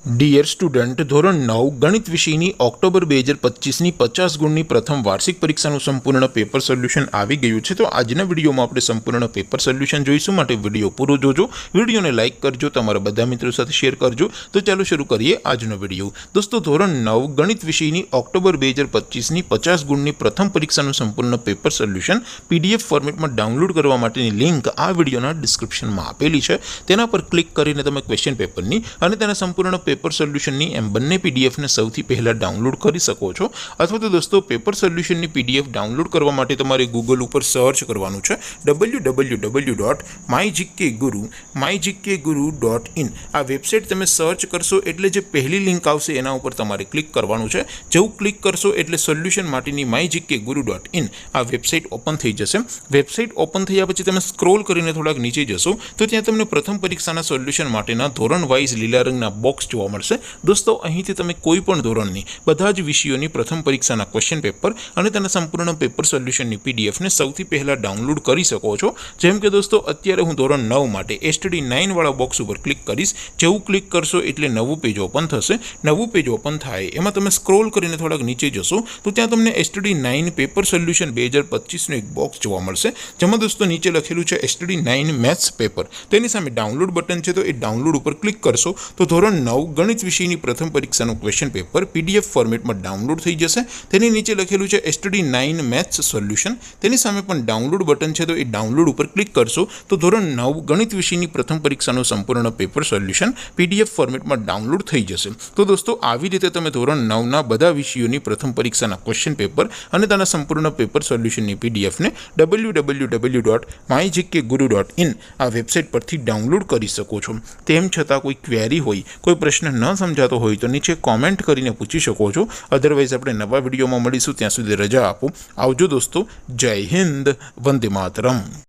Dear student, ધોરણ 9 ગણિત વિષયની ઓક્ટોબર 2025ની 50 ગુણની પ્રથમ વાર્ષિક પરીક્ષાનું સંપૂર્ણ પેપર સોલ્યુશન આવી ગયું છે। તો આજના વિડીયોમાં આપણે સંપૂર્ણ પેપર સોલ્યુશન જોઈશું, માટે વિડીયો પૂરો જોજો, વિડીયોને લાઇક કરજો, તમારા બધા મિત્રો સાથે શેર કરજો। તો ચાલો શરૂ કરીએ આજનો વિડીયો। દોસ્તો, ધોરણ 9 ગણિત વિષયની ઓક્ટોબર 2025ની 50 ગુણની પ્રથમ પરીક્ષાનું સંપૂર્ણ પેપર સોલ્યુશન PDF ફોર્મેટમાં ડાઉનલોડ કરવા માટેની લિંક આ વિડીયોના ડિસ્ક્રિપ્શનમાં આપેલી છે। તેના પર ક્લિક કરીને તમે ક્વેશ્ચન પેપરની અને તેના સંપૂર્ણ પેપર સોલ્યુશનની એમ બંને PDF ને સૌથી પહેલાં ડાઉનલોડ કરી શકો છો। અથવા તો દોસ્તો, પેપર સોલ્યુશનની PDF ડાઉનલોડ કરવા માટે તમારે ગૂગલ ઉપર સર્ચ કરવાનું છે www.mygkguru.in। આ વેબસાઇટ તમે સર્ચ કરશો એટલે જે પહેલી લિંક આવશે એના ઉપર તમારે ક્લિક કરવાનું છે। જેવું ક્લિક કરશો એટલે સોલ્યુશન માટેની mygkguru.in આ વેબસાઇટ ઓપન થઈ જશે। વેબસાઇટ ઓપન થયા પછી તમે સ્ક્રોલ કરીને થોડાક નીચે જશો તો ત્યાં તમને પ્રથમ પરીક્ષાના સોલ્યુશન માટેના ધોરણ વાઇઝ લીલા રંગના બોક્સ જોવા મળશે। દોસ્તો, અહીંથી તમે કોઈ પણ ધોરણની બધા જ વિષયોની પ્રથમ પરીક્ષાના ક્વેશ્ચન પેપર અને તેના સંપૂર્ણ પેપર સોલ્યુશનની PDF ને સૌથી પહેલાં ડાઉનલોડ કરી શકો છો। જેમ કે દોસ્તો, અત્યારે હું ધોરણ 9 માટે STD 9 વાળા બોક્સ ઉપર ક્લિક કરીશ। જેવું ક્લિક કરશો એટલે નવું પેજ ઓપન થશે। નવું પેજ ઓપન થાય એમાં તમે સ્ક્રોલ કરીને થોડાક નીચે જશો તો ત્યાં તમને STD 9 પેપર સોલ્યુશન 2025નું એક બોક્સ જોવા મળશે, જેમાં દોસ્તો નીચે લખેલું છે STD 9 મેથ્સ પેપર। તેની સામે ડાઉનલોડ બટન છે, તો એ ડાઉનલોડ ઉપર ક્લિક કરશો તો ધોરણ 9 ગણિત વિષયની પ્રથમ પરીક્ષાનું ક્વેશ્ચન પેપર PDF ફોર્મેટમાં ડાઉનલોડ થઈ જશે। તેની નીચે લખેલું છે STD 9 મેથ્સ સોલ્યુશન। તેની સામે પણ ડાઉનલોડ બટન છે, તો એ ડાઉનલોડ ઉપર ક્લિક કરશો તો ધોરણ 9 ગણિત વિષયની પ્રથમ પરીક્ષાનું સંપૂર્ણ પેપર સોલ્યુશન PDF ફોર્મેટમાં ડાઉનલોડ થઈ જશે। તો દોસ્તો, આવી રીતે તમે ધોરણ 9ના બધા વિષયોની પ્રથમ પરીક્ષાના ક્વેશ્ચન પેપર અને તેના સંપૂર્ણ પેપર સોલ્યુશનની PDF ને www.mygkguru.in આ વેબસાઇટ પરથી ડાઉનલોડ કરી શકો છો। તેમ છતાં કોઈ ક્વેરી હોય, કોઈ પ્રશ્ન ન સમજાતો હોય તો નીચે કોમેન્ટ કરીને પૂછી શકો છો। અધરવાઇઝ આપણે નવા વિડીયોમાં મળીશું, ત્યાં સુધી રજા આપો। આવજો દોસ્તો, જય હિન્દ, વંદે માતરમ।